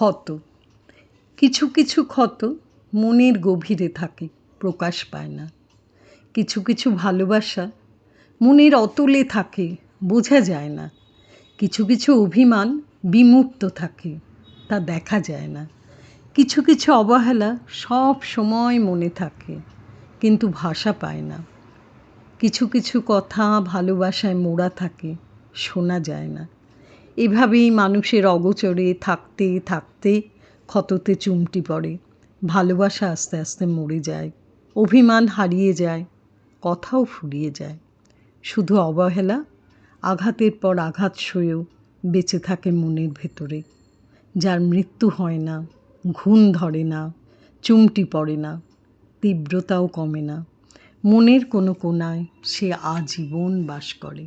ক্ষত। কিছু কিছু ক্ষত মনের গভীরে থাকে, প্রকাশ পায় না। কিছু কিছু ভালোবাসা মনের অতলে থাকে, বোঝা যায় না। কিছু কিছু অভিমান বিমূর্ত থাকে, তা দেখা যায় না। কিছু কিছু অবহেলা সব সময় মনে থাকে, কিন্তু ভাষা পায় না। কিছু কিছু কথা ভালোবাসায় মোড়া থাকে, শোনা যায় না। এভাবেই মানুষের অগোচরে থাকতে থাকতে ক্ষততে চুমটি পড়ে। ভালোবাসা আস্তে আস্তে মরে যায়, অভিমান হারিয়ে যায়, কথাও ফুরিয়ে যায়। শুধু অবহেলা আঘাতের পর আঘাত সয়েও বেঁচে থাকে মনের ভেতরে। যার মৃত্যু হয় না, ঘুণ ধরে না, চুমটি পড়ে না, তীব্রতাও কমে না, মনের কোনো কোণায় সে আজীবন বাস করে।